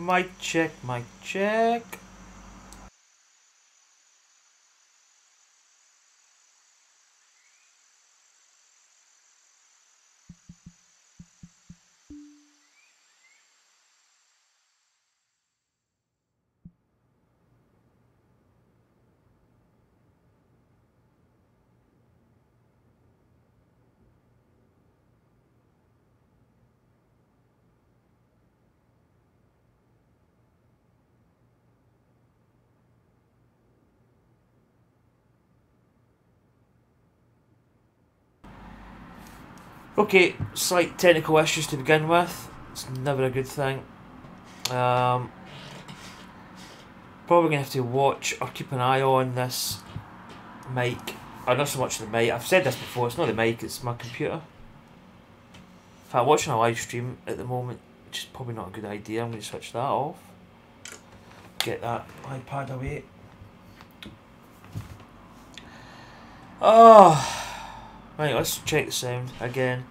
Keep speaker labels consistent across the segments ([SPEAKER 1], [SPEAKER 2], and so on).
[SPEAKER 1] Mic check, mic check. Okay, slight technical issues to begin with. It's never a good thing. Probably gonna have to watch or keep an eye on this mic. Or not so much the mic. I've said this before. It's not the mic. It's my computer. If I'm watching a live stream at the moment, which is probably not a good idea. I'm going to switch that off. Get that iPad away. Oh. Right, let's check the sound again.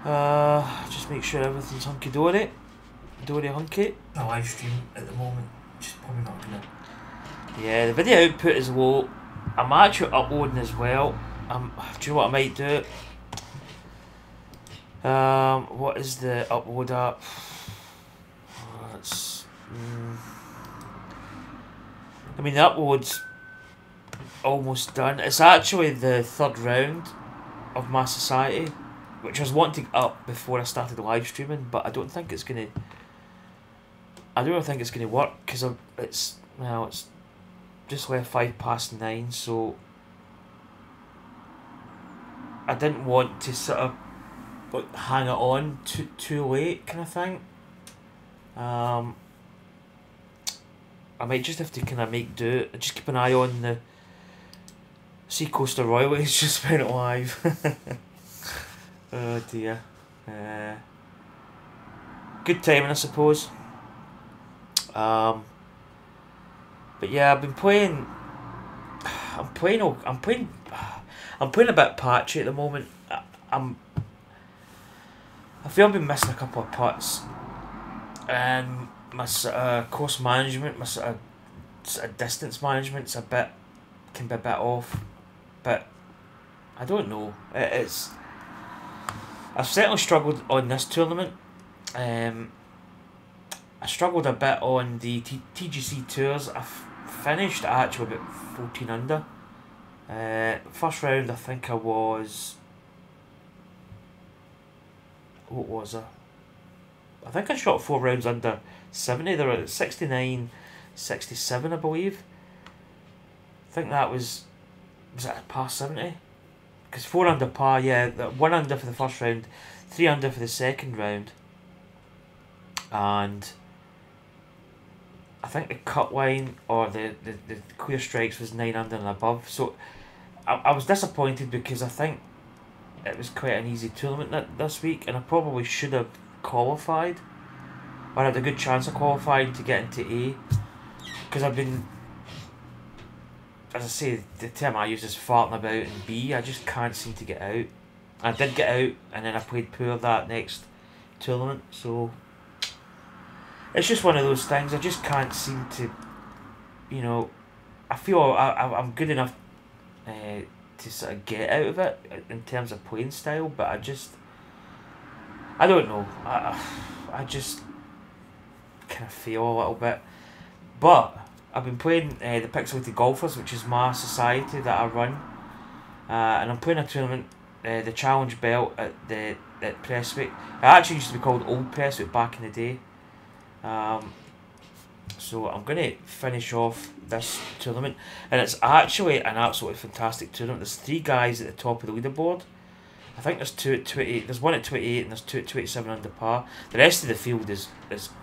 [SPEAKER 1] Just make sure everything's hunky dory. Dory hunky. A live stream at the moment, which is probably not gonna. Yeah, the video output is low. I'm actually uploading as well. Do you know what I might do? What is the upload app? I mean, the upload's almost done. It's actually the third round of my society, which I was wanting up before I started the live streaming, but I don't think it's gonna. I don't think it's gonna work because it's just left 9:05, so I didn't want to sort of like hang it on too late, kind of thing. I might just have to kind of make do. Just keep an eye on the Seacoaster Royalties just went live. Oh dear. Good timing, I suppose. But yeah, I've been playing. I'm playing a bit patchy at the moment. I feel I've been missing a couple of putts, and my course management, my sort of distance management's can be a bit off, but I don't know. I've certainly struggled on this tournament. I struggled a bit on the TGC tours. I finished actually about 14 under. First round I think I was. What was I? I think I shot 4 rounds under 70. They were at 69, 67 I believe. I think that was that par 70? Because 4 under par, yeah, 1 under for the first round, 3 under for the second round, and I think the cut line or the clear strikes was 9 under and above. So I was disappointed because I think it was quite an easy tournament this week, and I probably should have qualified, or had a good chance of qualifying to get into A, because I've been, as I say, the term I use is farting about in B. I just can't seem to get out. I did get out, and then I played poor that next tournament, so it's just one of those things. I just can't seem to, I feel I'm good enough to sort of get out of it in terms of playing style, but I don't know. I just kind of fail a little bit. But I've been playing the Pixelated Golfers, which is my society that I run, and I'm playing a tournament, the Challenge Belt at Prestwick. It actually used to be called Old Prestwick back in the day. So I'm going to finish off this tournament, and it's actually an absolutely fantastic tournament. There's 3 guys at the top of the leaderboard. I think there's 2 at 28. There's 1 at 28 and there's 2 at 27 under par. The rest of the field is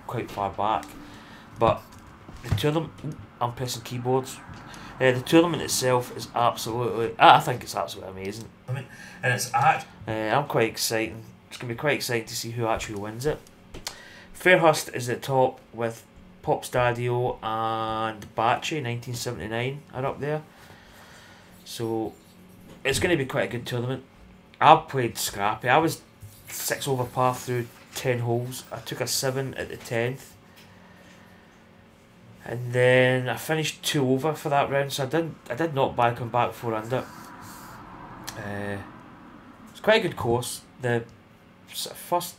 [SPEAKER 1] quite far back, but the tournament. I'm pressing keyboards. The tournament itself is absolutely. I think it's absolutely amazing. And it's I'm quite excited. It's going to be quite exciting to see who actually wins it. Fairhurst is at the top with Pop Stadio and Batchy 1979 are up there. So it's going to be quite a good tournament. I've played scrappy. I was 6 over par through 10 holes. I took a 7 at the 10th. And then I finished 2 over for that round, so I did not come back 4 under. It's quite a good course. The first,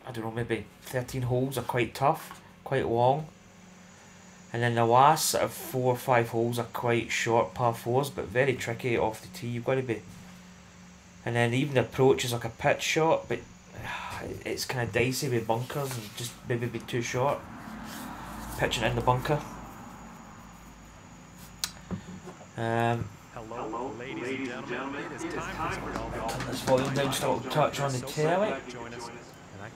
[SPEAKER 1] I don't know, maybe 13 holes are quite tough, quite long. And then the last sort of 4 or 5 holes are quite short par 4s, but very tricky off the tee. You've got to be. And then even the approach is like a pitch shot, but it's kind of dicey with bunkers and just maybe be too short. Pitching in the bunker.
[SPEAKER 2] Hello, ladies and gentlemen. It is time for
[SPEAKER 1] turn this volume down so it'll touch on the telly.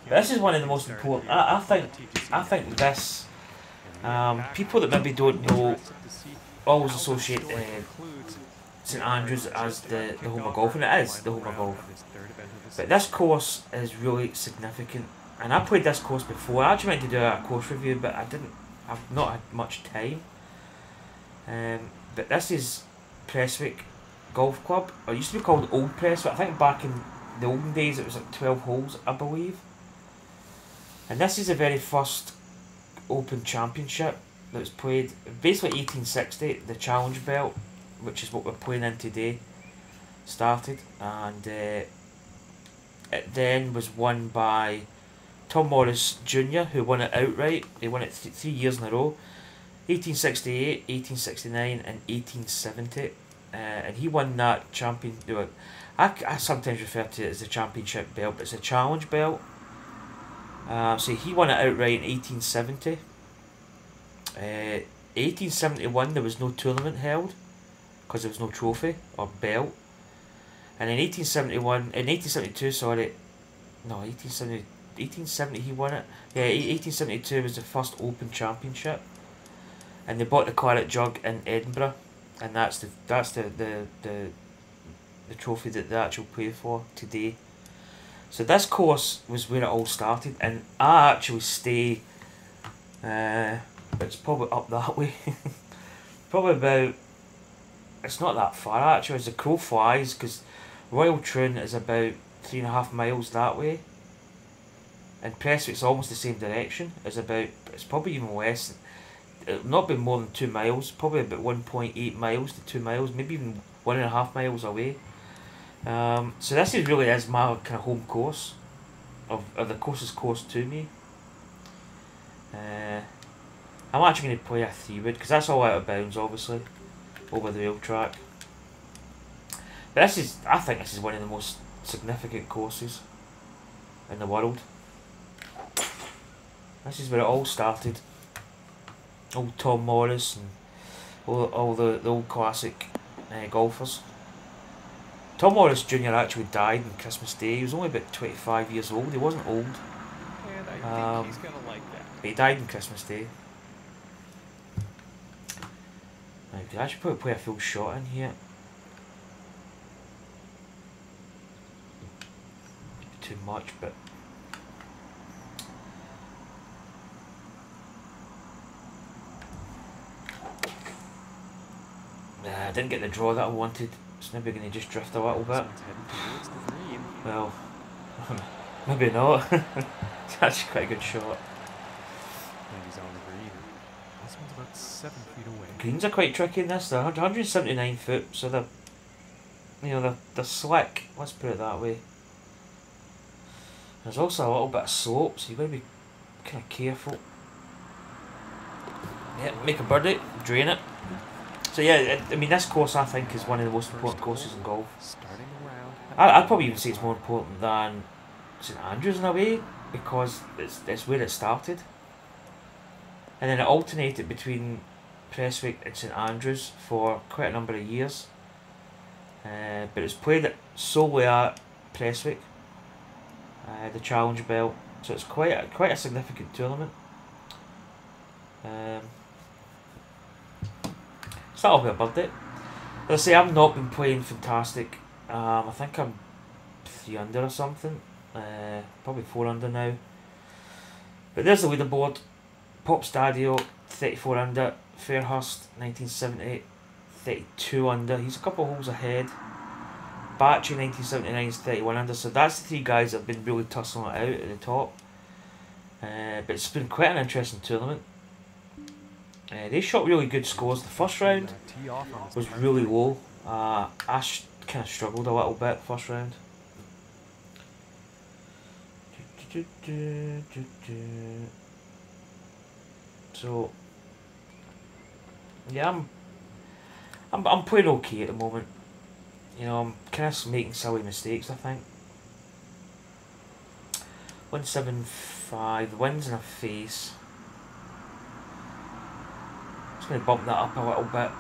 [SPEAKER 1] This is one of the most important. I think this. People that maybe don't know always associate St Andrews as the home of golf, and it is the home of golf. But this course is really significant, and I played this course before. I actually meant to do a course review, but I didn't. I've not had much time. But this is Prestwick Golf Club. It used to be called Old Prestwick. I think back in the olden days it was like 12 holes, I believe. And this is the very first Open Championship that was played. Basically 1860, the Challenge Belt, which is what we're playing in today, started. And it then was won by Tom Morris Jr., who won it outright. He won it 3 years in a row. 1868, 1869 and 1870. And he won that champion. I sometimes refer to it as the championship belt, but it's a challenge belt. So he won it outright in 1870. 1871 there was no tournament held because there was no trophy or belt. And in 1872, sorry, no, 1870 he won it. Yeah, 1872 was the first Open Championship, and they bought the Claret Jug in Edinburgh, and that's the trophy that they actually play for today. So this course was where it all started, and I actually stay. It's probably up that way. Probably about. It's not that far actually, as the crow flies, because Royal Troon is about 3.5 miles that way, and Prestwick's almost the same direction. It's probably even less. It'll not be more than 2 miles. Probably about 1.8 miles to 2 miles, maybe even 1.5 miles away. So this is my kind of home course, of the closest course to me. I'm actually going to play a 3-wood because that's all out of bounds, obviously, over the rail track. But I think this is one of the most significant courses in the world. This is where it all started. Old Tom Morris and all the old classic golfers. Tom Morris Jr. actually died on Christmas Day. He was only about 25 years old. He wasn't old.
[SPEAKER 2] And I think he's gonna like that.
[SPEAKER 1] But he died on Christmas Day. I should probably play a full shot in here. Too much, but I didn't get the draw that I wanted. It's maybe going to just drift a little bit. Well, maybe not. It's actually quite a good shot.
[SPEAKER 2] And he's on the green. This one's about 7 feet away.
[SPEAKER 1] Greens are quite tricky in this. They're 179 foot, so they're slick. Let's put it that way. There's also a little bit of slope, so you've got to be kind of careful. Yeah, make a birdie, drain it. So yeah, I mean, this course I think is one of the most important courses in golf.
[SPEAKER 2] Starting around.
[SPEAKER 1] I'd probably even say it's more important than St Andrews in a way, because it's where it started. And then it alternated between Prestwick and St Andrews for quite a number of years. But it was played solely at Prestwick, the Challenge Belt. So it's quite a significant tournament. So that'll be a birdie. As I say, I've not been playing fantastic. I think I'm 3 under or something. Probably 4 under now. But there's the leaderboard. Pop Stadio, 34 under. Fairhurst, 1970, 32 under. He's a couple of holes ahead. Batchy, 1979, is 31 under. So that's the 3 guys that have been really tussling it out at the top. But it's been quite an interesting tournament. They shot really good scores. The first round
[SPEAKER 2] Tee off on this
[SPEAKER 1] was
[SPEAKER 2] par
[SPEAKER 1] really
[SPEAKER 2] three.
[SPEAKER 1] low. I kind of struggled a little bit first round. So yeah, I'm playing okay at the moment. You know, I'm kind of making silly mistakes, I think. 175, the wind's in a face. Just going to bump that up a little bit.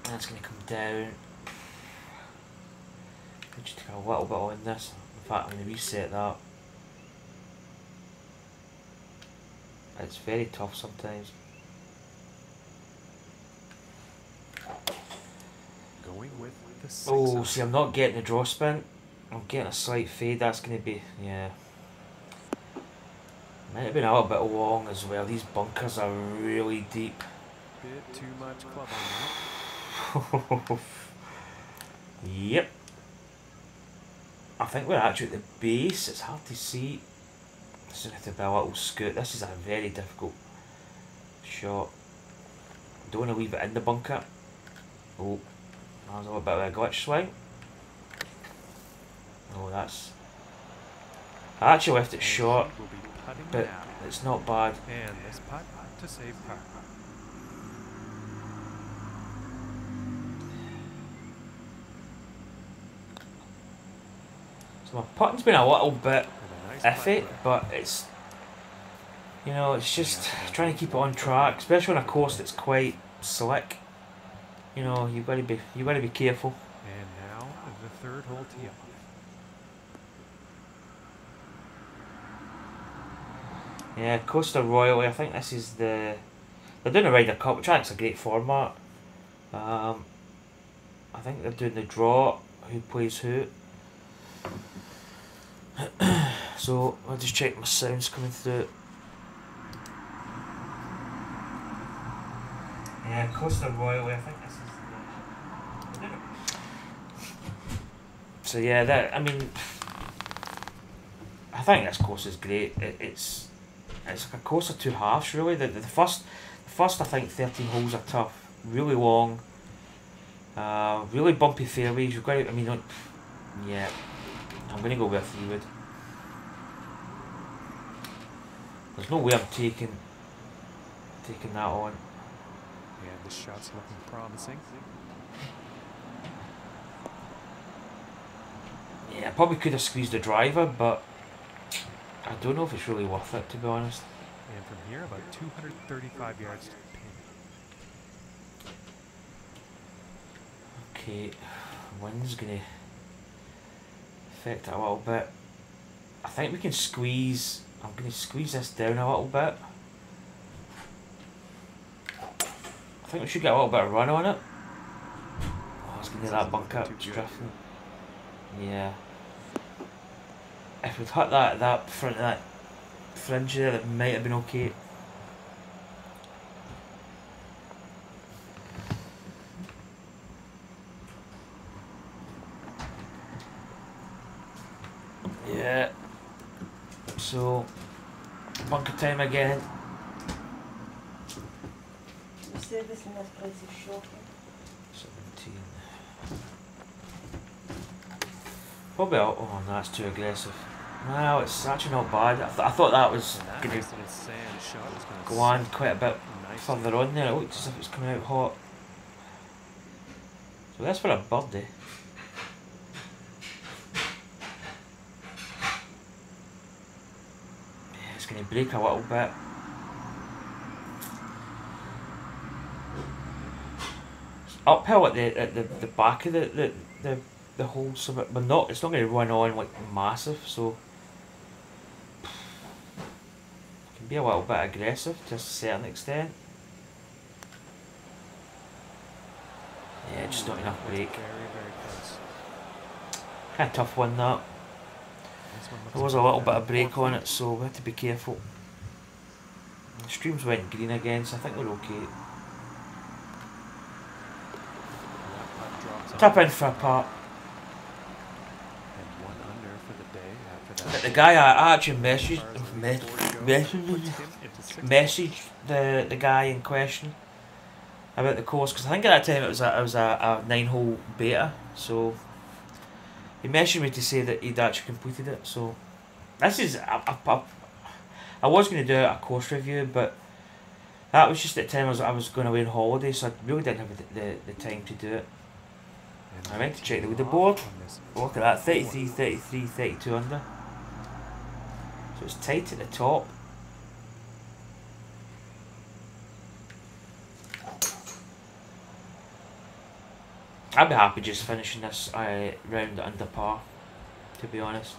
[SPEAKER 1] And it's going to come down. Just take a little bit on this. In fact, I'm going to reset that. It's very tough sometimes.
[SPEAKER 2] Going with the 6
[SPEAKER 1] Oh, see, I'm not getting the draw spin. I'm getting a slight fade. That's going to be, yeah. Might have been a little bit long as well. These bunkers are really deep.
[SPEAKER 2] Bit too much club on that.
[SPEAKER 1] Yep. I think we're actually at the base. It's hard to see. This is going to be a little scoot. This is a very difficult shot. Don't want to leave it in the bunker. Oh, that was a little bit of a glitch swing. Oh, that's... I actually left it short,
[SPEAKER 2] Will be putting
[SPEAKER 1] but
[SPEAKER 2] now.
[SPEAKER 1] it's not bad.
[SPEAKER 2] And this putt to save par.
[SPEAKER 1] So my putting's been a little bit
[SPEAKER 2] And a nice
[SPEAKER 1] iffy,
[SPEAKER 2] putt.
[SPEAKER 1] but it's... You know, it's just trying to keep it on track, especially on a course that's quite slick. You know, you've got to be careful.
[SPEAKER 2] And now the third hole tee off.
[SPEAKER 1] Yeah, Costa Royal, I think this is the... They're doing a Ryder Cup, which I think is a great format. I think they're doing the draw, who plays who. So, I'll just check my sounds coming through. Yeah, Costa Royal, I think this is the... So yeah, that, I mean... I think this course is great. It's like a course of two halves, really. The first I think 13 holes are tough, really long, really bumpy fairways. You've got to, I mean, yeah, I'm gonna go with a 3-wood. There's no way I'm taking that on.
[SPEAKER 2] And the shot's looking promising.
[SPEAKER 1] Yeah, I probably could have squeezed the driver, but I don't know if it's really worth it, to be honest.
[SPEAKER 2] And from here, about 235 yards to the pin.
[SPEAKER 1] Okay, wind's gonna affect it a little bit. I think we can squeeze. I'm gonna squeeze this down a little bit. I think we should get a little bit of run on it. Oh, it's gonna do that bunker. It's drifting. Yeah. If we'd hit that front of that fringe there, that might have been okay. Yeah. So, bunker time again.
[SPEAKER 3] The service in this place is shocking.
[SPEAKER 1] 17. Probably, oh no, that's too aggressive. No, it's actually not bad. I thought that was
[SPEAKER 2] And that
[SPEAKER 1] going
[SPEAKER 2] nice
[SPEAKER 1] to
[SPEAKER 2] little sand shot is going to
[SPEAKER 1] go on quite a bit
[SPEAKER 2] nicely.
[SPEAKER 1] further on there. It looked as if it's coming out hot. So that's for a birdie. Yeah, it's going to break a little bit. It's uphill at the back of the hole, so but not. It's not going to run on like massive. So it can be a little bit aggressive to a certain extent. Yeah, just not enough break.
[SPEAKER 2] Very, very close.
[SPEAKER 1] Kind of tough one that.
[SPEAKER 2] This one looks
[SPEAKER 1] There was a little bit
[SPEAKER 2] better.
[SPEAKER 1] of break on it, so we had to be careful. The streams went green again, so I think we're okay.
[SPEAKER 2] And that putt drops
[SPEAKER 1] Tap
[SPEAKER 2] off.
[SPEAKER 1] in for a part.
[SPEAKER 2] And 1 under for the day after that.
[SPEAKER 1] But the guy I actually messaged, message the guy in question about the course, because I think at that time it was a 9-hole beta, so he messaged me to say that he'd actually completed it. So this is I was going to do a course review, but that was just at the time I was going away on holiday, so I really didn't have the time to do it. I went to check the leaderboard. Look at that, 33, 33, 32 under. So it's tight at the top. I'd be happy just finishing this round under par, to be honest.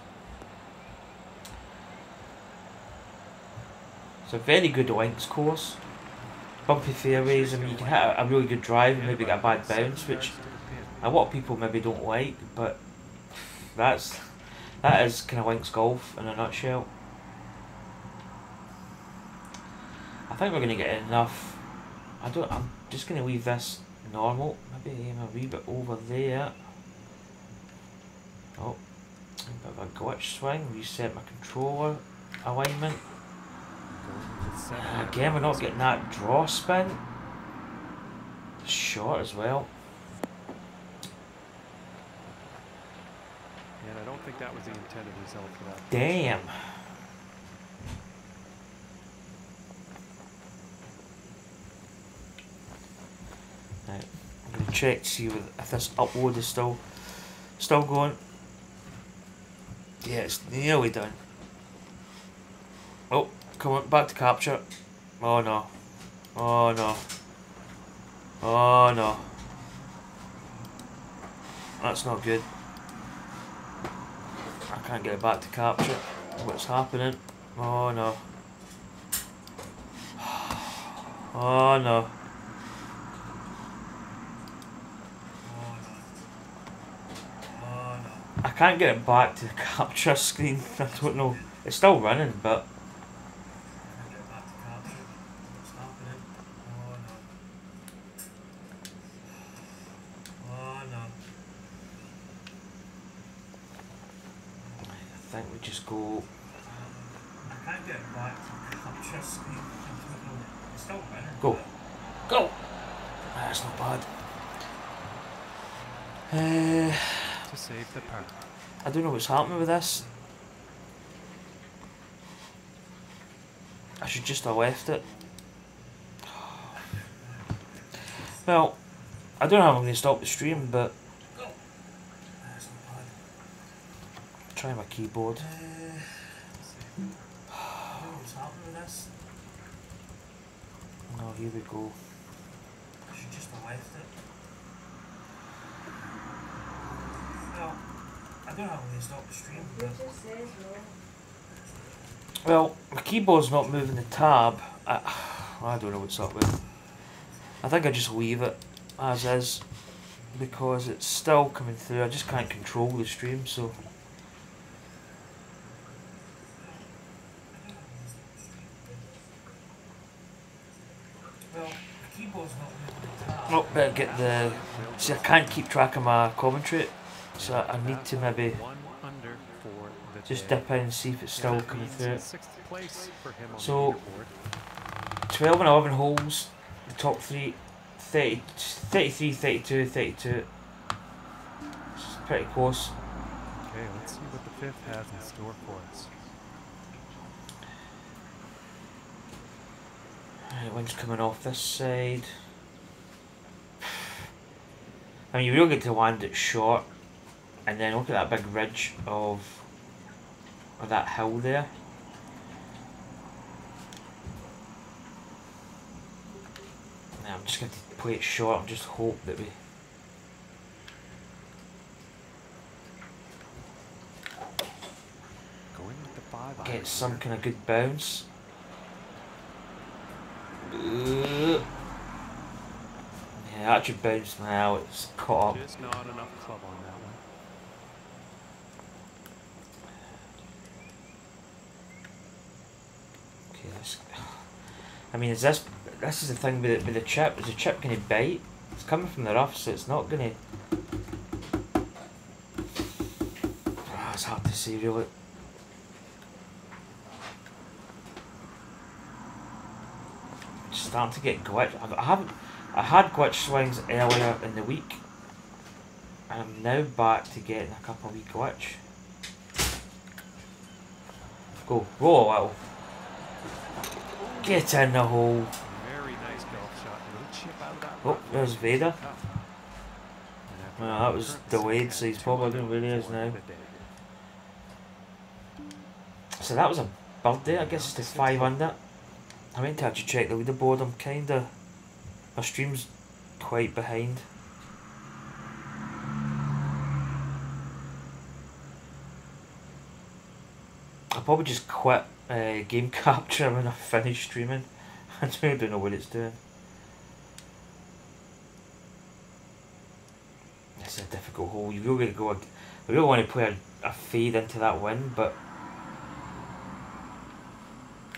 [SPEAKER 1] It's a very good links course. Bumpy fairways, I mean you can hit a really good drive and maybe get a bad bounce, which a lot of people maybe don't like, but that is kind of links golf in a nutshell. I think we're going to get enough. I'm just going to leave this normal, maybe aim a wee bit over there. Oh, a bit of a glitch swing, reset my controller alignment. Again, we're not getting that draw spin. Short as well.
[SPEAKER 2] And I don't think that was the intended result for that.
[SPEAKER 1] Damn. Right, I'm going to check to see if this upload is still going. Yeah, it's nearly done. Oh, come on, back to capture. Oh no. Oh no. Oh no. That's not good. I can't get it back to capture. What's happening? Oh no. Oh no. I can't get it back to the capture screen. I don't know. It's still running, but I think we just go. I can't get it back to the capture screen. It's still running. Go. Go! That's not bad.
[SPEAKER 2] To save the par.
[SPEAKER 1] I don't know what's happening with this. I should just have left it. Well, I don't know how I'm going to stop the stream, but try my keyboard. What's happening with this? No, here we go. I should just have left it. Well, I don't know how I'm going to stop the stream, but well, my keyboard's not moving the tab. I don't know what's up with it. I think I just leave it as is because it's still coming through. I just can't control the stream, so. Well, the keyboard's not moving the tab. Oh, better get the. See, I can't keep track of my commentary, so I need to maybe just dip in and see if it's still coming through. So, 12 and 11 holes, the top three, 30, 33, 32, 32. It's pretty close.
[SPEAKER 2] Okay, let's see what the fifth has in store for us.
[SPEAKER 1] Right, wind's coming off this side. I mean, you really get to land it short, and then look at that big ridge of that hill there. Now I'm just going to play it short and just hope that we get some kind of good bounce. Yeah, that should bounce now. It's caught up.
[SPEAKER 2] Just not enough club on that one.
[SPEAKER 1] Okay, I mean, is this is the thing with the chip? Is the chip going to bite? It's coming from the rough, so it's not going to. It's hard to say, really. starting to get glitch. I had glitch swings earlier in the week, and I'm now back to getting a couple of wee glitch. Go, roll a little. Get in the hole.
[SPEAKER 2] Very nice golf shot. Little chip out of that
[SPEAKER 1] Oh,
[SPEAKER 2] rough
[SPEAKER 1] there's
[SPEAKER 2] line.
[SPEAKER 1] Vader.
[SPEAKER 2] Tough. And after
[SPEAKER 1] Well, that was
[SPEAKER 2] current
[SPEAKER 1] delayed,
[SPEAKER 2] sitting
[SPEAKER 1] so he's
[SPEAKER 2] at
[SPEAKER 1] probably
[SPEAKER 2] 2
[SPEAKER 1] doing where he is
[SPEAKER 2] for
[SPEAKER 1] now.
[SPEAKER 2] the day.
[SPEAKER 1] So that was a birthday, I guess, to 5 under. I meant to actually check the leaderboard. I'm kinda... my stream's quite behind. I'll probably just quit game capture when I finish streaming. I don't know what it's doing. It's a difficult hole. You really go. We really want to play a fade into that wind, but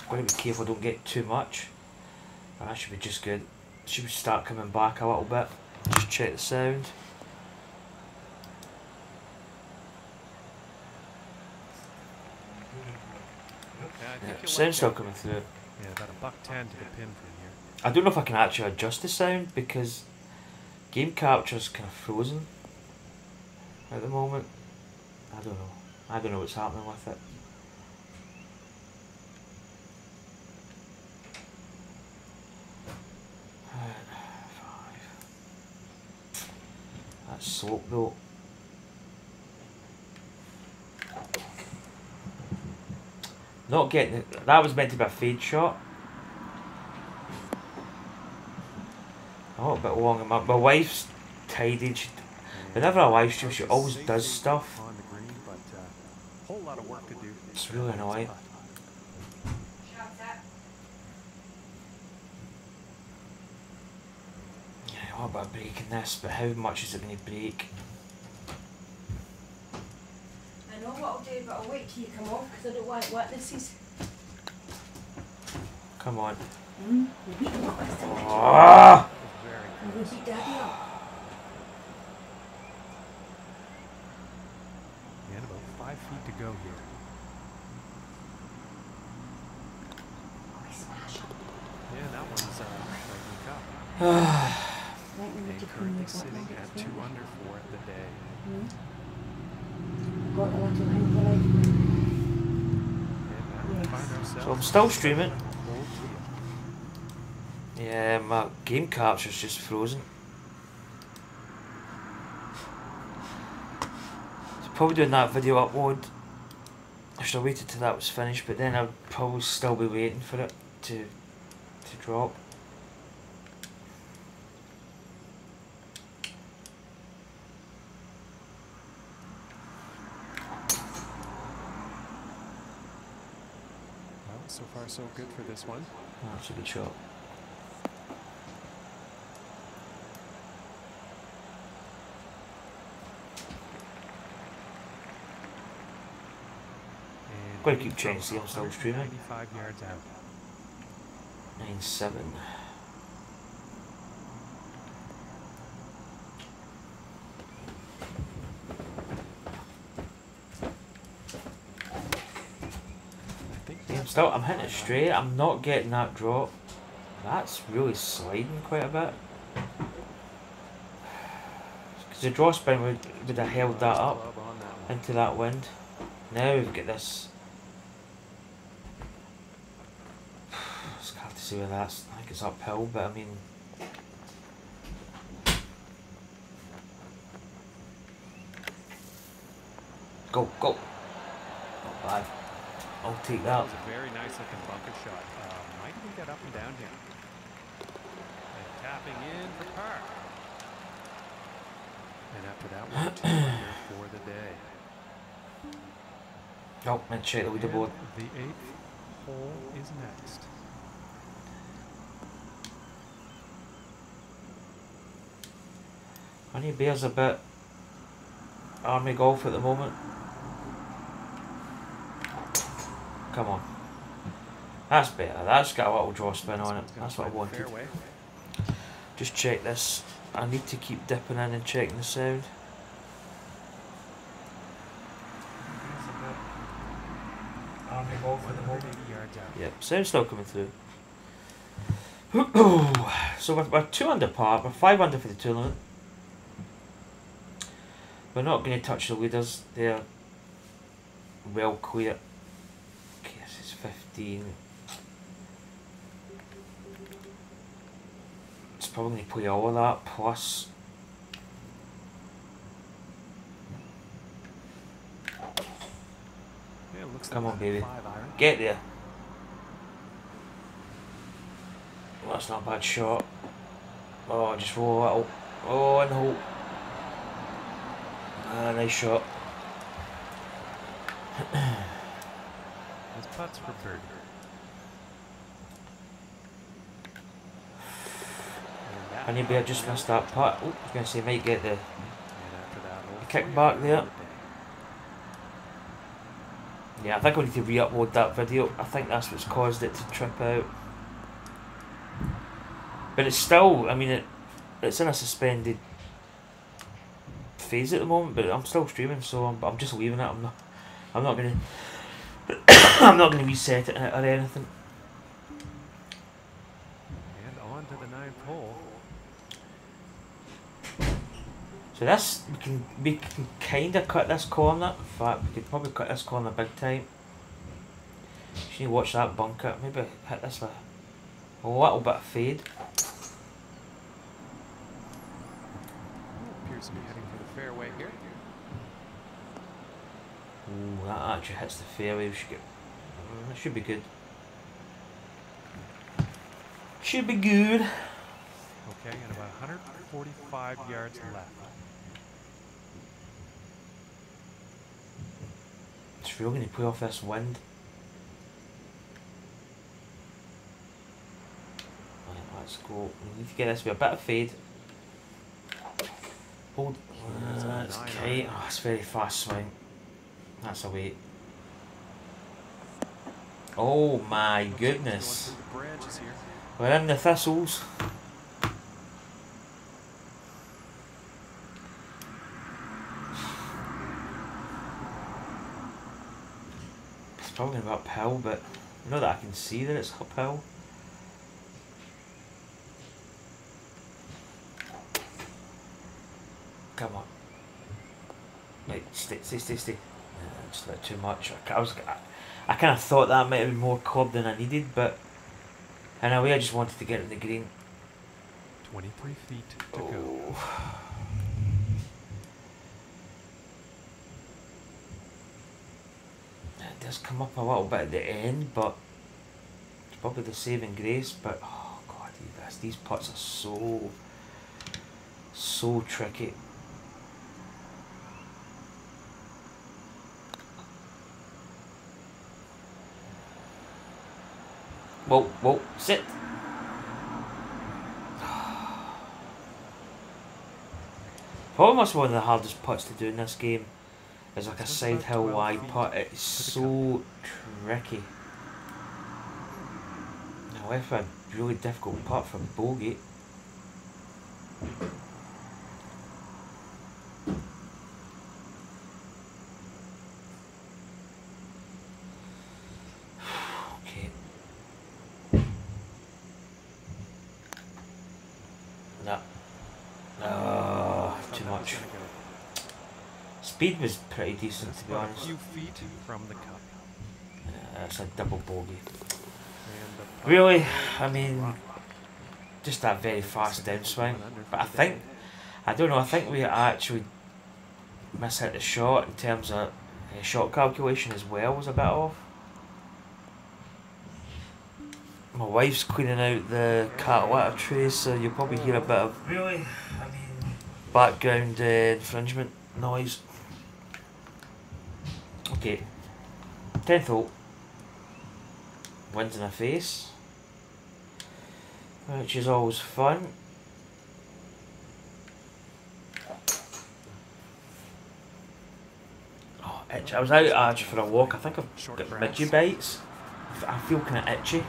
[SPEAKER 1] got to be careful. Don't get too much. Oh, that should be just good. Should we start coming back a little bit? Just check the sound. Yeah, sound's still coming through.
[SPEAKER 2] Yeah, about a $1.10 to the pin from here.
[SPEAKER 1] I don't know if I can actually adjust the sound because game capture's kind of frozen at the moment. I don't know. I don't know what's happening with it. That's slope though. Not getting it. That was meant to be a fade shot. A little bit long. My wife's tidied. Whenever I live stream, she always does stuff.
[SPEAKER 2] On the green, but whole lot of work to do.
[SPEAKER 1] It's really annoying. Yeah, what about breaking this? But how much is it going to break?
[SPEAKER 3] I know what I'll do, but I'll wait till you come off because I don't want witnesses.
[SPEAKER 1] Come on.
[SPEAKER 3] You beat me up this time.
[SPEAKER 1] Ah!
[SPEAKER 3] I'm going to beat Daddy up.
[SPEAKER 2] And about 5 feet to go here. Yeah, that one's lightning cup. And currently sitting at 2 under for the day.
[SPEAKER 3] Got a little hint of life.
[SPEAKER 2] And now we find ourselves.
[SPEAKER 1] So I'm still streaming.
[SPEAKER 2] Hold
[SPEAKER 1] Yeah, my game capture's just frozen. So probably doing that video upload. I should have waited till that was finished, but then I'd probably still be waiting for it to drop.
[SPEAKER 2] Well, so far so good for this one.
[SPEAKER 1] Oh, that's a good shot.
[SPEAKER 2] And
[SPEAKER 1] Gotta keep changing, see I'm still streaming.
[SPEAKER 2] 95 yards out.
[SPEAKER 1] 9-7. I'm hitting it straight. I'm not getting that drop. That's really sliding quite a bit. Because the draw spin would have held that up into that wind. Now we've got this. It's hard to see where that's. I think it's uphill, but I mean. Go, go. Not bad. I'll take that.
[SPEAKER 2] That was a very nice looking bunker shot. Might even get up and down here. And tapping in for par. And after that one, 2 under for the day.
[SPEAKER 1] Oh, let's check the leaderboard.
[SPEAKER 2] And the 8th hole is next.
[SPEAKER 1] Honey Bear's a bit army golf at the moment. Come on. That's better. That's got a little draw spin on it. That's what I wanted.
[SPEAKER 2] Fairway.
[SPEAKER 1] Just check this. I need to keep dipping in and checking the sound. Army golf at the moment.
[SPEAKER 2] 180 yards out.
[SPEAKER 1] Yep, sound's still coming through. So we're 2 under par, we're 5 under for the tournament. We're not going to touch the leaders, they're well clear. Okay, this is 15. It's probably going to play all of that, plus
[SPEAKER 2] Yeah, it looks
[SPEAKER 1] come
[SPEAKER 2] like
[SPEAKER 1] on,
[SPEAKER 2] a
[SPEAKER 1] baby.
[SPEAKER 2] 5-iron.
[SPEAKER 1] Get there. Well, that's not a bad shot. Oh, just roll a little. Oh, in the hole. Ah, nice shot.
[SPEAKER 2] His putts for birdie.
[SPEAKER 1] Anybody just missed that putt. Oh, I was going to say, might get the
[SPEAKER 2] And after that, hole
[SPEAKER 1] kick
[SPEAKER 2] 3
[SPEAKER 1] back
[SPEAKER 2] on
[SPEAKER 1] there.
[SPEAKER 2] the day.
[SPEAKER 1] Yeah, I think I need to re-upload that video. I think that's what's caused it to trip out. But it's still, I mean, it's in a suspended phase at the moment. But I'm still streaming, so I'm just leaving it. I'm not gonna, I'm not gonna reset it or anything.
[SPEAKER 2] And on to the 9th hole.
[SPEAKER 1] So this we can kind of cut this corner. In fact, we could probably cut this corner big time. Just need to watch that bunker. Maybe hit this with a little bit of fade.
[SPEAKER 2] Appears to be heading for the fairway here.
[SPEAKER 1] Ooh, that actually hits the fairway. We should get. That should be good. Should be good.
[SPEAKER 2] Okay, and about 145 yards left.
[SPEAKER 1] It's really going to play off this wind. Right, let's go. We need to get this with a bit of fade. Hold. That's okay. Oh, it's very fast swing. That's a wait. Oh my goodness.
[SPEAKER 2] Going through the branches here.
[SPEAKER 1] We're in the thistles. It's probably about uphill, but I know that I can see that it's uphill. Come on. Right, stay. Yeah, just a bit too much. I kind of thought that might have been more club than I needed, but in a way I just wanted to get in the green.
[SPEAKER 2] 23 feet to go.
[SPEAKER 1] It does come up a little bit at the end, but it's probably the saving grace. But oh god, these putts are so tricky. Whoa, sit. Probably must be one of the hardest putts to do in this game. Is like a side hill wide putt. It's so tricky. Now if a really difficult putt from bogey. Okay. No. Too much. Speed was pretty decent, to be
[SPEAKER 2] About a
[SPEAKER 1] honest.
[SPEAKER 2] few feet from the cup.
[SPEAKER 1] That's a double bogey.
[SPEAKER 2] And the putt
[SPEAKER 1] Really, I mean, just that very fast downswing. But I think we actually mishit the shot in terms of shot calculation as well was a bit off. My wife's cleaning out the cat litter trays, so you'll probably hear a bit of background infringement noise. Okay, 10th hole. Winds in the face, which is always fun. Oh, itch. I was out actually for a walk. I think I've got midgie bites. I feel kind of itchy.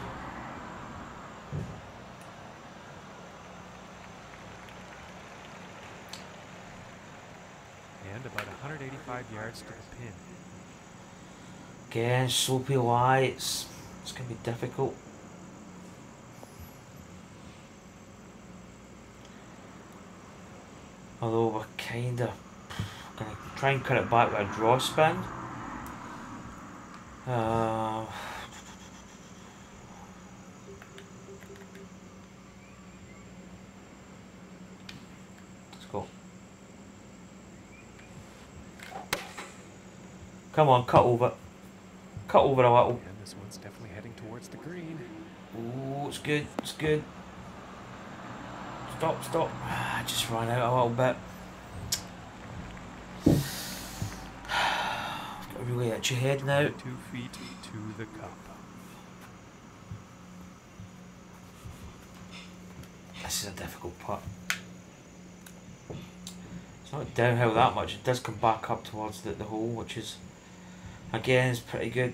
[SPEAKER 2] And about 185 yards to the pin.
[SPEAKER 1] Again, slopey lie. It's going to be difficult. Although we're kinda gonna try and cut it back with a draw spin. Let's go. Come on, cut over. Cut over a little.
[SPEAKER 2] And this one's definitely heading towards the green.
[SPEAKER 1] Ooh, it's good, it's good. Stop, stop. I just ran out a little bit. Got a really itchy head now.
[SPEAKER 2] 2 feet to the cup.
[SPEAKER 1] This is a difficult putt. It's not downhill that much. It does come back up towards the hole, which is, again, is pretty good.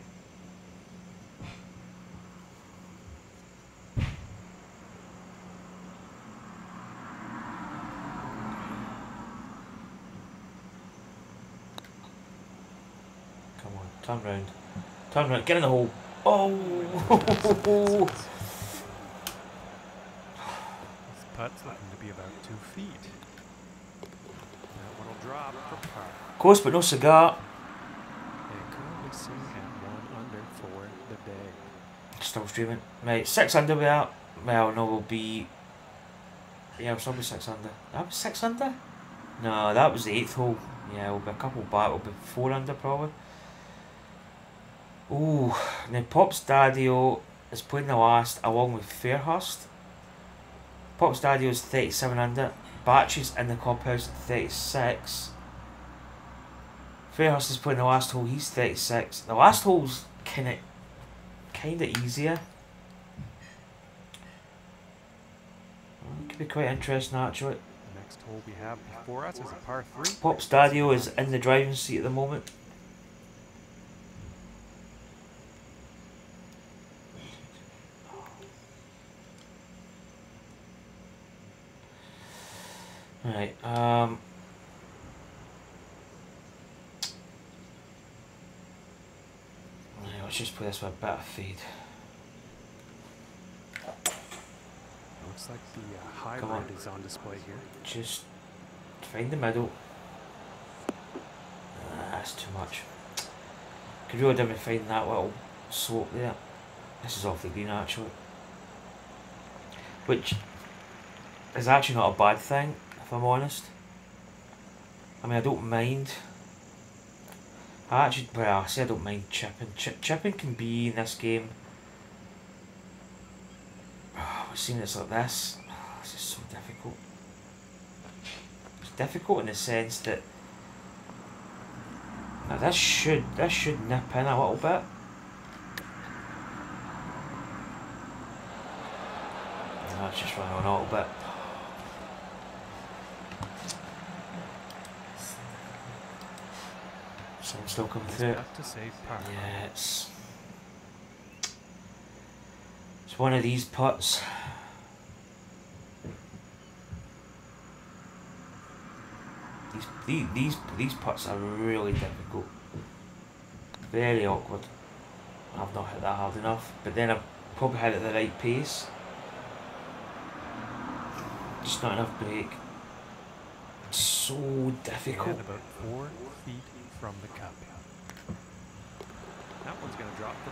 [SPEAKER 1] Come on, turn round. Turn round, get in the hole. Oh!
[SPEAKER 2] This putt's looking to be about 2 feet. That one will drop for par.
[SPEAKER 1] Close but no cigar.
[SPEAKER 2] And currently sitting at 1 under for the day.
[SPEAKER 1] Still streaming. Right, 6 under we are. Well, no, we'll be... Yeah, we'll still be 6 under. That was 6 under? No, that was the 8th hole. Yeah, we'll be a couple back. We'll be 4 under probably. Ooh, now Pop's Daddy-O is playing the last along with Fairhurst. Pop's Daddy-O's 37 under. Batchy's in the clubhouse at 36. Fairhurst is playing the last hole, he's 36. The last hole's kinda easier. Could be quite interesting actually.
[SPEAKER 2] The next hole we have before us is a par 3.
[SPEAKER 1] Pop's Daddy-O is in the driving seat at the moment. Right, let's just play this with a bit of fade.
[SPEAKER 2] Looks like the high
[SPEAKER 1] Come on.
[SPEAKER 2] road is on display here.
[SPEAKER 1] Just find the middle. That's too much. Could really do with finding that little slope there. This is off the green actually. Which is actually not a bad thing, if I'm honest. I mean, I don't mind. I say I don't mind chipping. Chipping can be in this game. We've seen it's like this. This is so difficult. It's difficult in the sense that now this should nip in a little bit. That's just running on a little bit. So I'm still coming through it.
[SPEAKER 2] Enough to save par.
[SPEAKER 1] Yeah, it's one of these putts. These putts are really difficult. Very awkward. I've not hit that hard enough, but then I've probably hit it at the right pace. Just not enough break. It's so difficult.
[SPEAKER 2] And about 4 feet from the cup. That one's going to drop the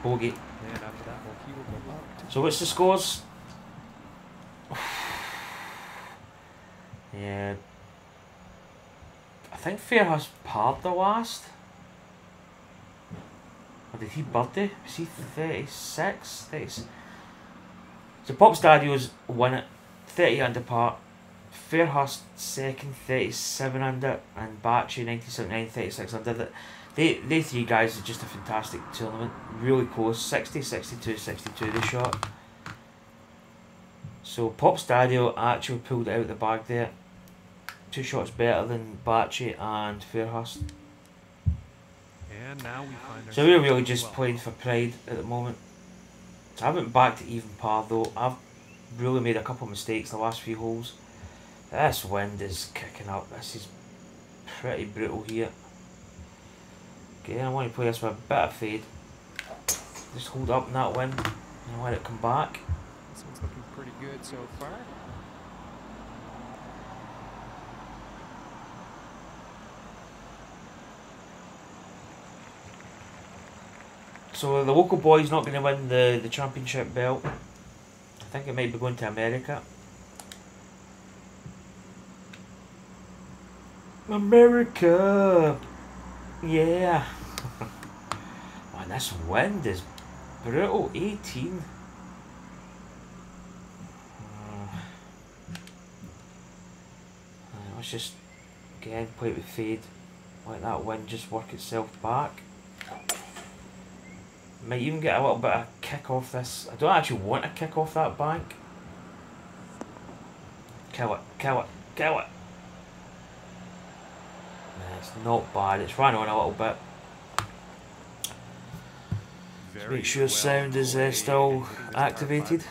[SPEAKER 2] bogey.
[SPEAKER 1] Bogey.
[SPEAKER 2] And after that hole, he will go up to
[SPEAKER 1] So what's the scores? Yeah. I think Fairhurst parred the last. Or did he birdie? Was he 36? 36? So Pop's Daddy-O's won it 30 under par. Fairhurst second 37 under, and Batchy 1979 36 under. They three guys are just a fantastic tournament. Really close. 60, 62, 62 they shot. So Pop's Daddy-O actually pulled it out the bag there. 2 shots better than Batchy and Fairhurst.
[SPEAKER 2] And now we find
[SPEAKER 1] So we're really just playing for pride at the moment. So I haven't backed to even par though. I've really made a couple of mistakes the last few holes. This wind is kicking up. This is pretty brutal here. Okay, I want to play this with a bit of fade. Just hold up in that wind and let it come back.
[SPEAKER 2] This one's looking pretty good so far.
[SPEAKER 1] So the local boy's not going to win the championship belt. I think it might be going to America. America! Yeah! Man, this wind is brutal. 18. Let's just again play it with fade. Let that wind just work itself back. Might even get a little bit of kick off this. I don't actually want to kick off that bank. Kill it, kill it, kill it. Nah, it's not bad. It's ran on a little bit. Let's make sure sound is still activated.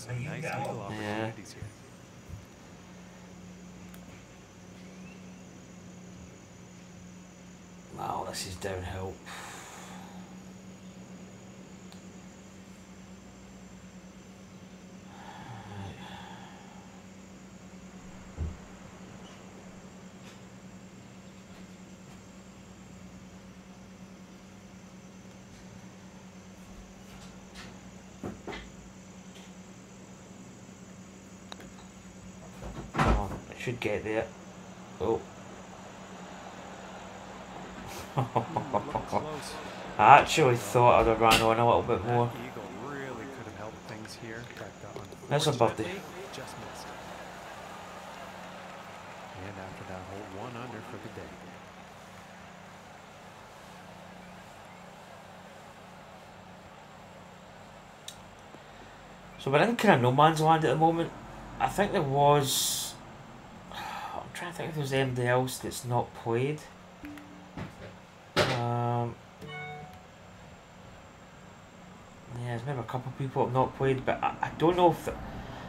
[SPEAKER 1] Yeah. Wow, this is downhill. Oh, it should get there. Oh. I actually thought I'd have ran on a little bit more.
[SPEAKER 2] Really could have helped things here.
[SPEAKER 1] That's a birdie.
[SPEAKER 2] Just missed. And after that hole, 1 under for the day.
[SPEAKER 1] So we're in kind of no man's land at the moment. I think there was... I'm trying to think if there's anybody else that's not played. Yeah, there's maybe a couple of people that have not played, but I don't know if...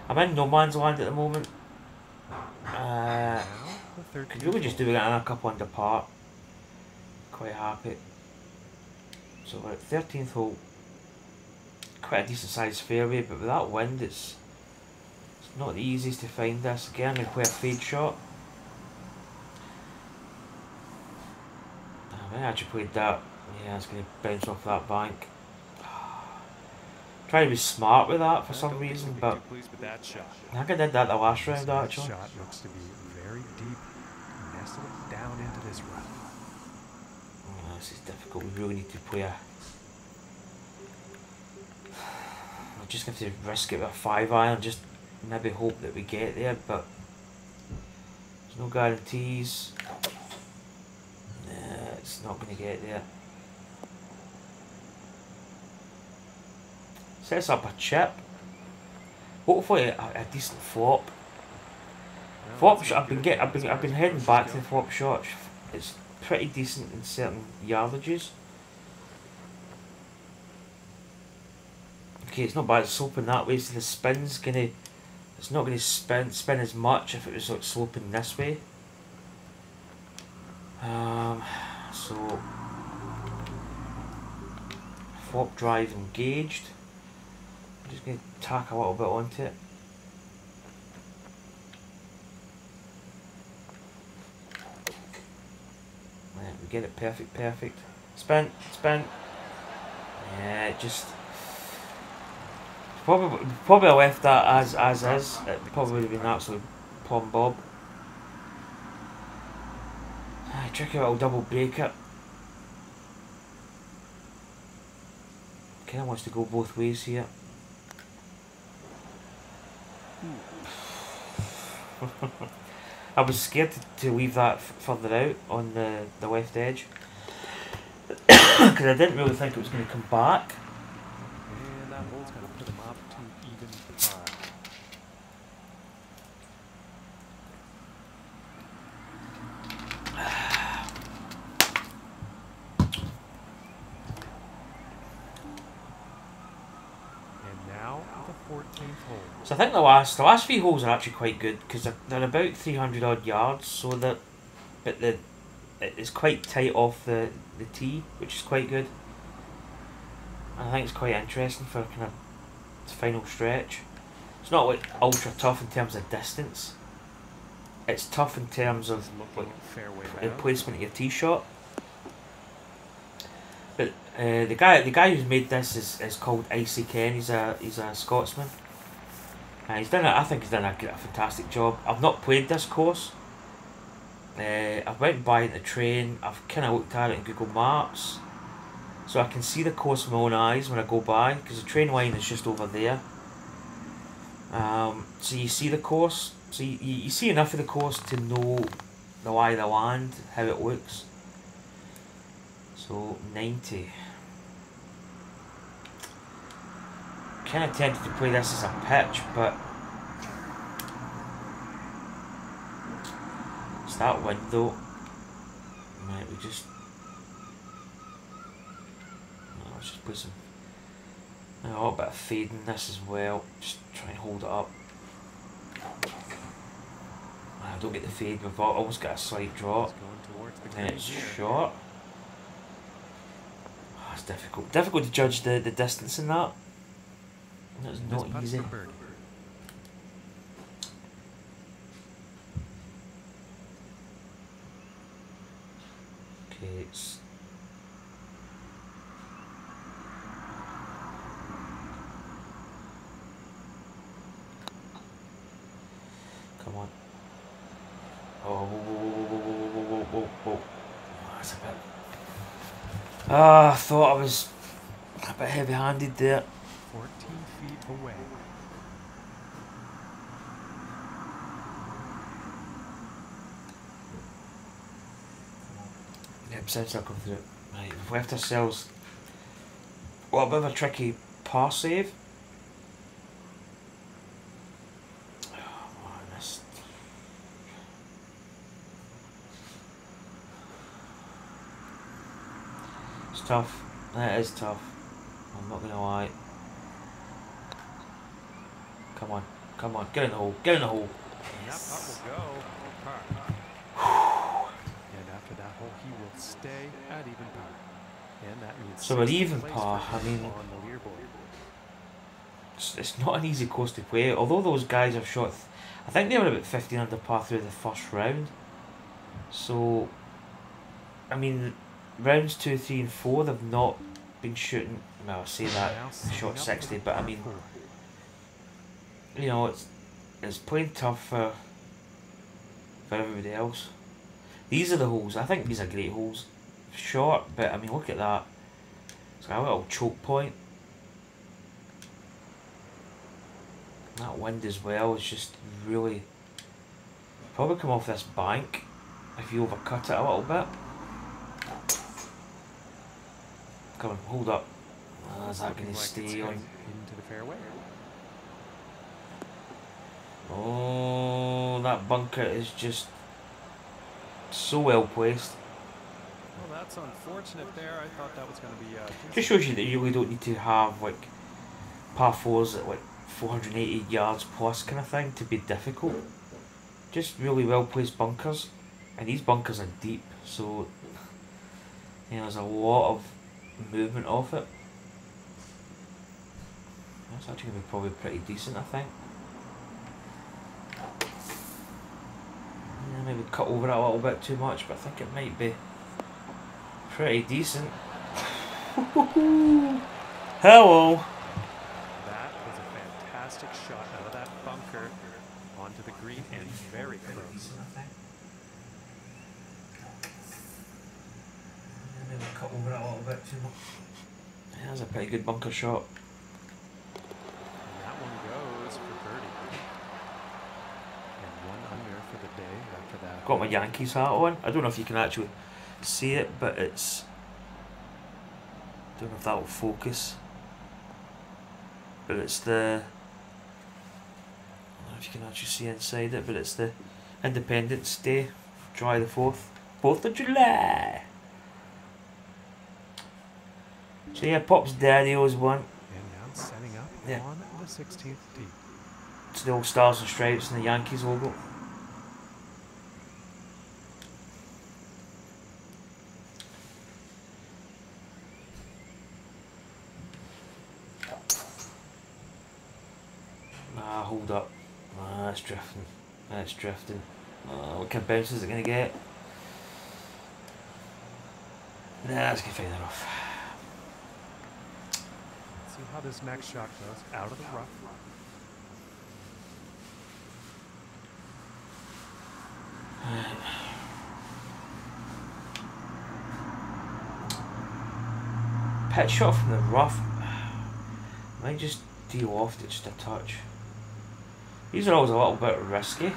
[SPEAKER 1] I'm in no man's land at the moment. Could really just do it a couple under par. Quite happy. So we're at 13th hole. Quite a decent sized fairway, but with that wind it's not the easiest to find this. Again, I'm going to play a fade shot. I actually played that. Yeah, it's going to bounce off that bank. Trying to be smart with that for some reason, but I think I did that the last round actually.
[SPEAKER 2] Shot looks to be very deep, nestled down into this rough.
[SPEAKER 1] Oh, this is difficult. We really need to play a... I'm just going to risk it with a 5-iron, just maybe hope that we get there, but there's no guarantees. Nah, it's not going to get there. Sets up a chip. Hopefully a decent flop. Flop shot. I've been heading back to the flop shot. It's pretty decent in certain yardages. Okay, it's not bad. It's sloping that way, so the spin's gonna. It's not gonna spin as much if it was like sloping this way. So flop drive engaged. I'm just going to tack a little bit onto it. Right, we get it perfect. Spin. Yeah, it just... Probably I left that as is. It probably would have been absolute plumb bob. Tricky little double break it. Kinda wants to go both ways here. I was scared to leave that further out on the left edge because I didn't really think it was going to come back.
[SPEAKER 2] And that hole's going to put him up to even par.
[SPEAKER 1] So I think the last 3 holes are actually quite good because they're about 300 odd yards, so that it's quite tight off the tee, which is quite good. And I think it's quite interesting for kind of the final stretch. It's not like ultra tough in terms of distance. It's tough in terms of like the placement of your tee shot. But The guy who's made this is called Icy Ken. He's a Scotsman. He's done I think he's done a fantastic job. I've not played this course. I've went by in the train. I've kind of looked at it in Google Maps, so I can see the course with my own eyes when I go by, because the train line is just over there. So you see the course, so you see enough of the course to know the lie of the land, how it looks. So 90. Kind of tempted to play this as a pitch, but it's that wind though. Right, we just. Let's just put some. A little bit of fade in this as well. Just try and hold it up. I don't get the fade, we've almost got a slight drop. And it's short. Oh, it's difficult. Difficult to judge the distance in that. That's not easy. Okay, it's. Come on. Oh, whoa. That's a bit. Ah, I thought I was a bit heavy-handed there.
[SPEAKER 2] 14 feet away.
[SPEAKER 1] Yep, sounds like I've through it. Right, we've left ourselves a bit of a tricky par save. Tough. That is tough. I'm not gonna lie. Come on. Get in the hole.
[SPEAKER 2] And that putt will go. And after that hole, he will stay at even par. And that means
[SPEAKER 1] so at even par, I mean,
[SPEAKER 2] on the leaderboard.
[SPEAKER 1] It's not an easy course to play. Although those guys have shot, I think they were about 15 under par through the first round. So, I mean, rounds 2, 3 and 4 they've not been shooting, well I say that, they shot 60, but I mean, you know, it's playing tough for everybody else. These are the holes. I think these are great holes. Short, but I mean look at that. It's got a little choke point. That wind as well is just really probably come off this bank if you overcut it a little bit. Come on, hold up. Is that going to stay on?
[SPEAKER 2] Into the fairway.
[SPEAKER 1] Oh, that bunker is just so well placed.
[SPEAKER 2] Well, that's unfortunate there. I thought that was going to be.
[SPEAKER 1] Just shows you that you really don't need to have like par 4s at like 480 yards plus kind of thing to be difficult. Just really well placed bunkers, and these bunkers are deep, so you know there's a lot of movement off it. That's actually going to be probably pretty decent, I think. Yeah, maybe cut over it a little bit too much, but I think it might be pretty decent. Hello!
[SPEAKER 2] That was a fantastic shot out of that bunker onto the green and very close.
[SPEAKER 1] Maybe cut over it a little bit too much. Yeah, that's a pretty good bunker shot.
[SPEAKER 2] And that one goes for birdie. And 1 under for the day after that.
[SPEAKER 1] Got my Yankees hat on. I don't know if you can actually see it, but it's. Don't know if that will focus. But it's the. I don't know if you can actually see inside it, but it's the Independence Day, July the 4th. 4th of July! So yeah, Pop's Daddy owes one.
[SPEAKER 2] And now setting up on the 16th tee.
[SPEAKER 1] It's the old Stars and Stripes and the Yankees logo. Hold up. It's drifting. It's drifting. What kind of bounce is it going to get? Nah, it's going to fade it off.
[SPEAKER 2] see how this next shot goes. Out of the rough.
[SPEAKER 1] Pitch shot from the rough. Might just de-loft it just a touch. These are always a little bit risky.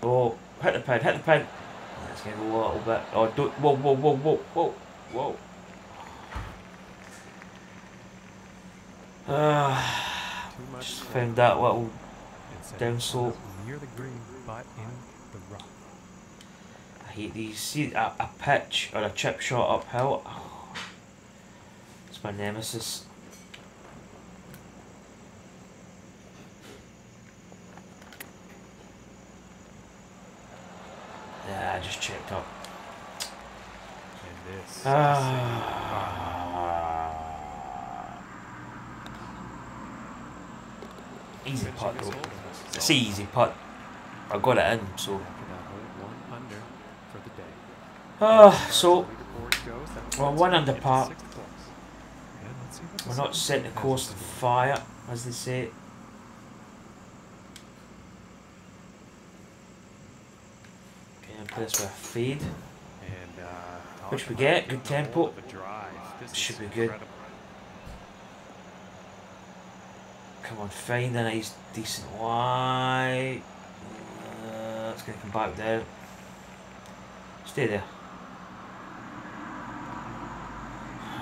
[SPEAKER 1] Oh, hit the pin, hit the pin. It's going to go a little bit. Oh, don't. Whoa, whoa, whoa, whoa, whoa, whoa. Just found that little down slope.
[SPEAKER 2] Near the green, but in the rough.
[SPEAKER 1] I hate these. See a pitch or a chip shot uphill. Oh, it's my nemesis. Yeah, I just checked up.
[SPEAKER 2] And this.
[SPEAKER 1] Easy putt though. It's an easy putt. I got it in, so. So we're 1 under par. We're not setting the course on fire, as they say. Okay, and play this with a fade. Which we get, good tempo. Should be good. Come on, find a nice decent lie. It's going to come back down. Stay there.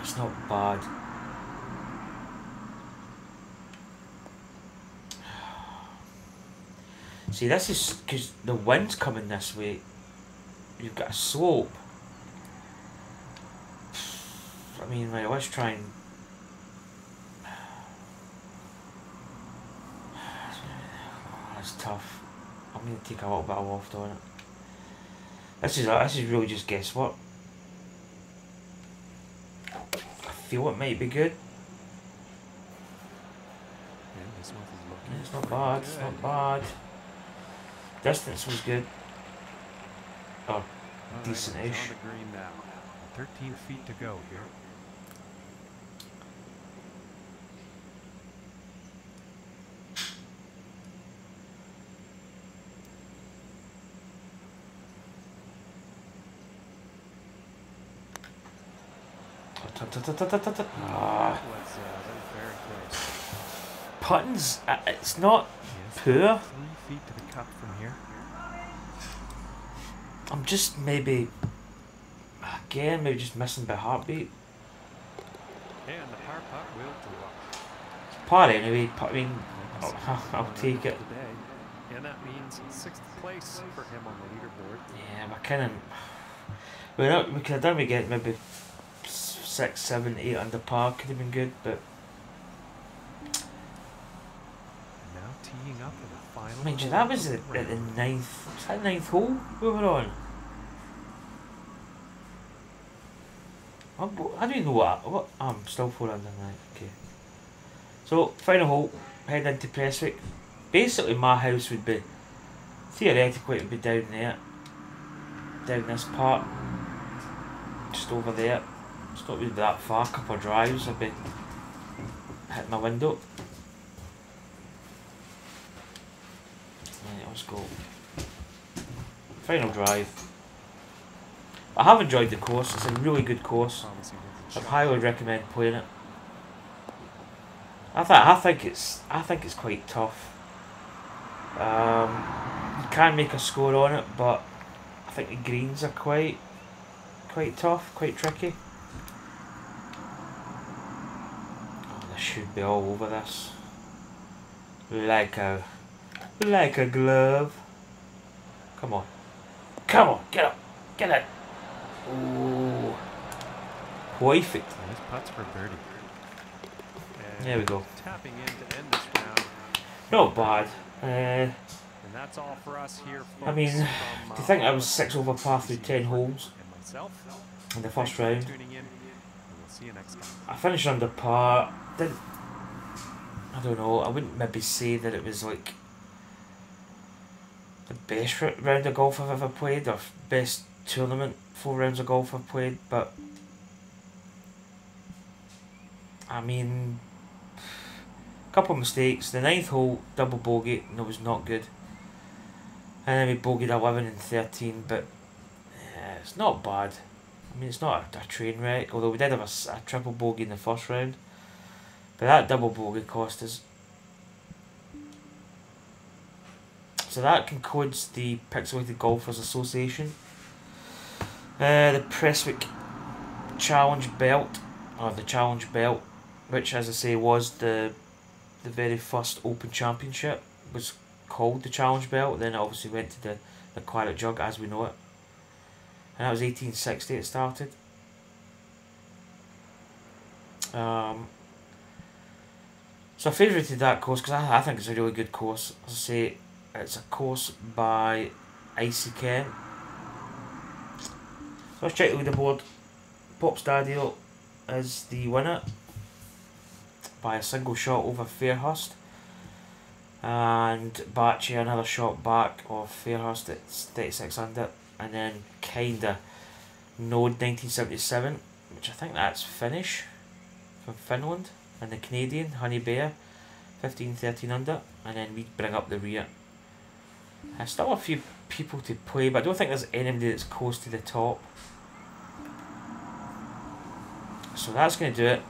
[SPEAKER 1] It's not bad. See, this is because the wind's coming this way. You've got a slope. I mean, right, let's try and. That's tough. I'm going to take a little bit of loft on it. This is really just guesswork. I feel it might be good. It's not bad, it's not bad. Distance was good. Oh, decent-ish.
[SPEAKER 2] 13 feet to go here.
[SPEAKER 1] Putting's, it's not poor.
[SPEAKER 2] 3 feet to the cup from here.
[SPEAKER 1] I'm just maybe just missing by heartbeat.
[SPEAKER 2] And the par putt will drop.
[SPEAKER 1] Par anyway, I mean, I'll take it.
[SPEAKER 2] Today. And that means 6th place for him on the leaderboard.
[SPEAKER 1] Yeah, but kind of, we could have done, we get maybe 6, 7, 8 under par, could have been good, but
[SPEAKER 2] now teeing up in the final.
[SPEAKER 1] mind you, that was at the 9th. Was that 9th hole we were on? I don't know what. I'm still 4 under 9. Okay. So final hole, head into Prestwick. Basically, my house would be theoretically it would be down there, down this part, just over there. It's not really that far. A couple of drives, I'd be hitting my window. Right, let's go. Final drive. I have enjoyed the course. It's a really good course. I'd highly recommend playing it. I think it's quite tough. You can make a score on it, but I think the greens are quite tough, quite tricky. Oh, this should be all over this. Like a glove. Come on, get up, get it. Ooh, perfect.
[SPEAKER 2] Nice putts for birdie.
[SPEAKER 1] There we go.
[SPEAKER 2] Tapping in to end this round.
[SPEAKER 1] Not bad.
[SPEAKER 2] And that's all for us here, folks.
[SPEAKER 1] I mean, do you think I was 6 over par through 10 holes
[SPEAKER 2] And myself.
[SPEAKER 1] in the first round?
[SPEAKER 2] Tuning in. And we'll see you next time.
[SPEAKER 1] I finished under par. I don't know. I wouldn't maybe say that it was like the best round of golf I've ever played, or best tournament 4 rounds of golf I've played, but I mean, a couple of mistakes. The 9th hole double bogey, and it was not good. And then we bogeyed 11 and 13, but it's not bad. I mean, it's not a train wreck, although we did have a triple bogey in the first round. But that double bogey cost us. So that concludes the Pixelated Golfers Association. The Prestwick Challenge Belt, or the Challenge Belt, which, as I say, was the very first Open Championship, was called the Challenge Belt. Then it obviously went to the Claret Jug as we know it. And that was 1860 it started. So I favourited that course because I think it's a really good course. As I say, it's a course by Icy Ken. So let's check the leaderboard. Pop Stadio is the winner by a single shot over Fairhurst. And Bacci another shot back of Fairhurst at 36 under. And then kinda Node 1977, which I think that's Finnish from Finland. And the Canadian Honey Bear 15-13 under. And then we bring up the rear. There's still a few people to play, but I don't think there's anybody that's close to the top. So that's going to do it.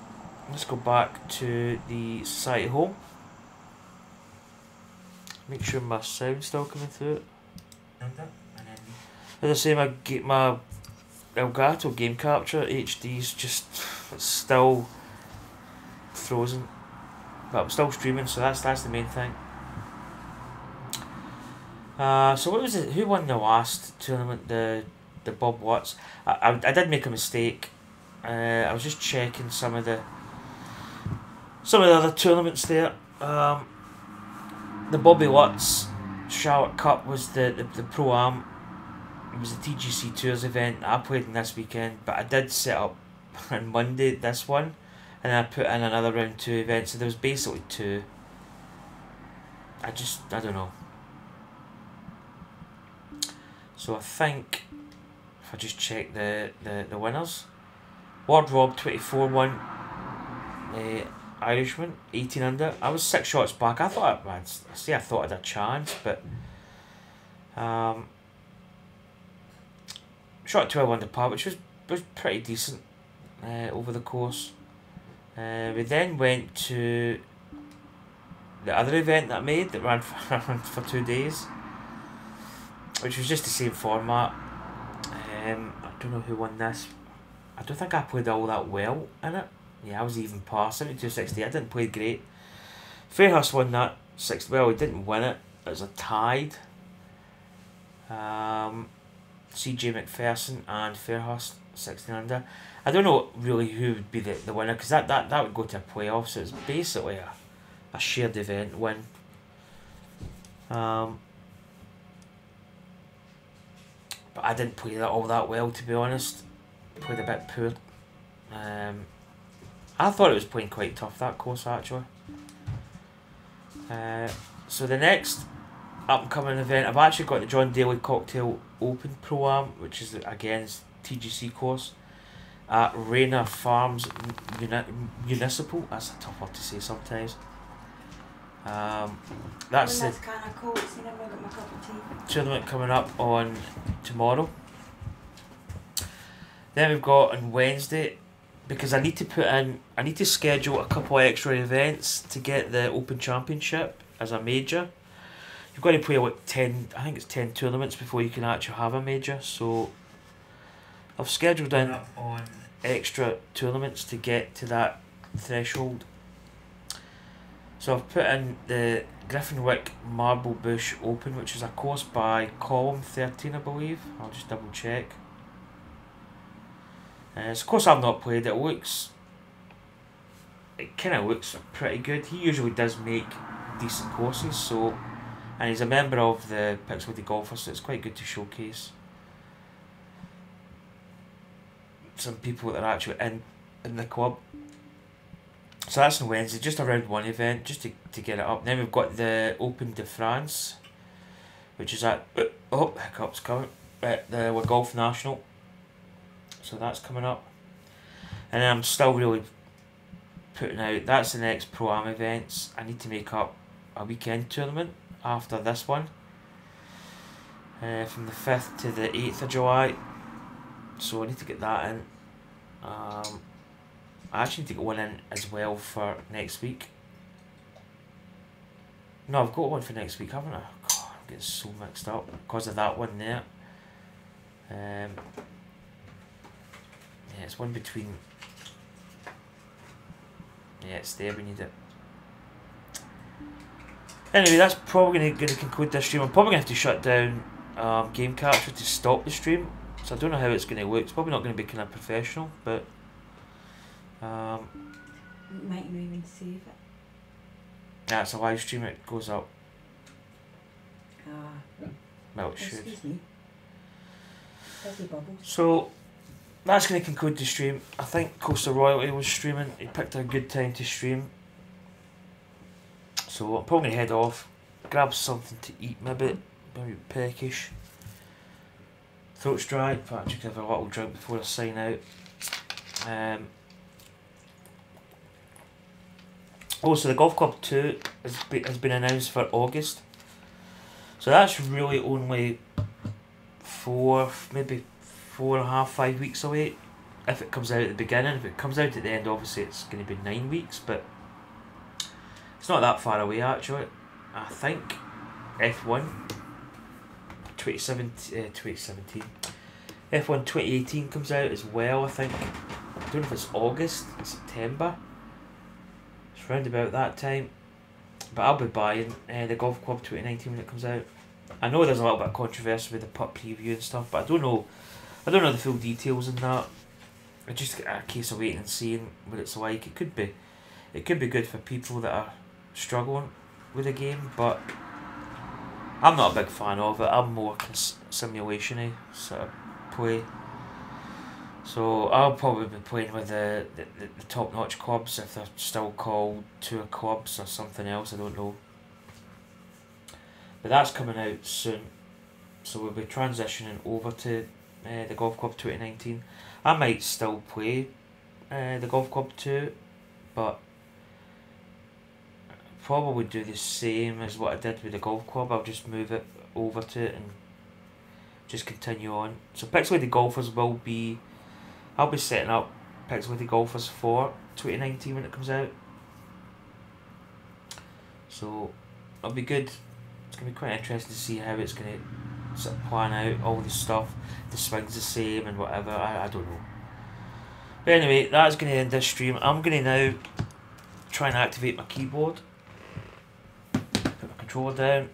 [SPEAKER 1] Let's go back to the society hole. Make sure my sound's still coming through. As I say, my Elgato game capture HD's just still frozen, but I'm still streaming, so that's the main thing. So what was it? Who won the last tournament? The Bob Watts. I did make a mistake. I was just checking some of the other tournaments there. The Bobby Watts Charlotte Cup was the Pro-Am. It was the TGC Tours event I played in this weekend, but I did set up on Monday this one, and then I put in another round 2 event, so there was basically 2. I don't know. So I think if I just check the winners, Ward Rob 24 won. Irishman 18 under. I was 6 shots back. I thought I had a chance, but shot 12 under par, which was pretty decent over the course. We then went to the other event that I made that ran for 2 days, which was just the same format. I don't know who won this. I don't think I played all that well in it. Yeah, I was even par 72-60. I didn't play great. Fairhurst won that 6. Well, he didn't win it. It was a tied. CJ McPherson and Fairhurst 16 under. I don't know really who would be the winner, because that would go to a playoff. So it's basically a shared event win. But I didn't play that all that well, to be honest. Played a bit poor. I thought it was playing quite tough, that course, actually. So the next up and coming event, I've actually got the John Daly Cocktail Open Pro-Am, which is again TGC course at Rayner Farms Municipal. That's a tough word to say sometimes. That's the tournament coming up on tomorrow. Then we've got on Wednesday, because I need to schedule a couple of extra events to get the Open Championship as a major. You've got to play like 10, I think it's 10 tournaments before you can actually have a major. So I've scheduled in on extra tournaments to get to that threshold. So I've put in the Griffinwick Marble Bush Open, which is a course by Column 13, I believe. I'll just double check. It's a course I've not played. It kind of looks pretty good. He usually does make decent courses, so, and he's a member of the Pixelated Golfers, so it's quite good to showcase some people that are actually in the club. So that's on Wednesday, just a round 1 event, just to get it up. Then we've got the Open de France, which is at, oh, hiccups coming. at the Golf National. So that's coming up. And then I'm still really putting out, that's the next Pro-Am events. I need to make up a weekend tournament after this one. From the 5th to the 8th of July. So I need to get that in. I actually need to get one in as well for next week. No, I've got one for next week, haven't I? God, I'm getting so mixed up because of that one there. Yeah, it's one between. Yeah, it's there, we need it. Anyway, that's probably going to conclude this stream. I'm probably going to have to shut down Game Capture to stop the stream. So I don't know how it's going to look. It's probably not going to be kind of professional, but...
[SPEAKER 3] Might you even save it?
[SPEAKER 1] Yeah, it's a live stream, it goes up. Well, it should.
[SPEAKER 3] Excuse me. Fizzy bubbles.
[SPEAKER 1] So, that's going to conclude the stream. I think Coastal Royalty was streaming. He picked a good time to stream. So, I'm probably going to head off, grab something to eat, maybe peckish. Throat's dry, in fact, you can have a little drink before I sign out. Also, the Golf Club 2 has been announced for August. So that's really only maybe 4.5, 5 weeks away. If it comes out at the beginning. If it comes out at the end, obviously it's going to be 9 weeks, but it's not that far away actually. I think F1 2017 F1 2018 comes out as well, I think. I don't know if it's August, September. It's round about that time. But I'll be buying the Golf Club 2019 when it comes out. I know there's a little bit of controversy with the putt preview and stuff, but I don't know the full details in that. It's just a case of waiting and seeing what it's like. It could be good for people that are struggling with the game, but I'm not a big fan of it. I'm more simulation-y sort of play. So I'll probably be playing with the top-notch clubs, if they're still called Tour clubs or something else, I don't know. But that's coming out soon. So we'll be transitioning over to the Golf Club 2019. I might still play the Golf Club 2, but probably do the same as what I did with the Golf Club. I'll just move it over to it and just continue on. So Pixelated Golfers will be... I'll be setting up Pixelated Golfers for 2019 when it comes out. So it'll be good. It's going to be quite interesting to see how it's going to sort of plan out all this stuff. The swing's the same and whatever. I don't know. But anyway, that's going to end this stream. I'm going to now try and activate my keyboard. Put my controller down.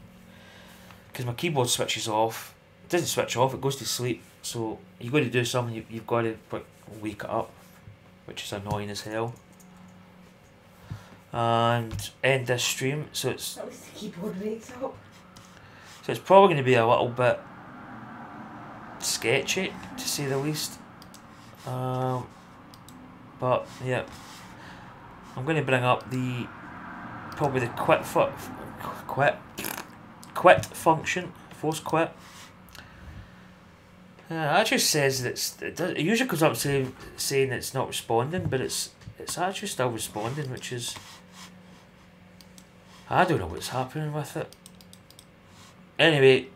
[SPEAKER 1] Because my keyboard switches off. It doesn't switch off, it goes to sleep. So you've got to do something, you've got to wake it up, which is annoying as hell. And end this stream. So it's...
[SPEAKER 3] At least the keyboard wakes up.
[SPEAKER 1] So it's probably going to be a little bit sketchy, to say the least. But yeah, I'm going to bring up probably the quit function, force quit. It actually says that it usually comes up saying it's not responding, but it's actually still responding, which is, I don't know what's happening with it. Anyway,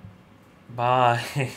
[SPEAKER 1] bye.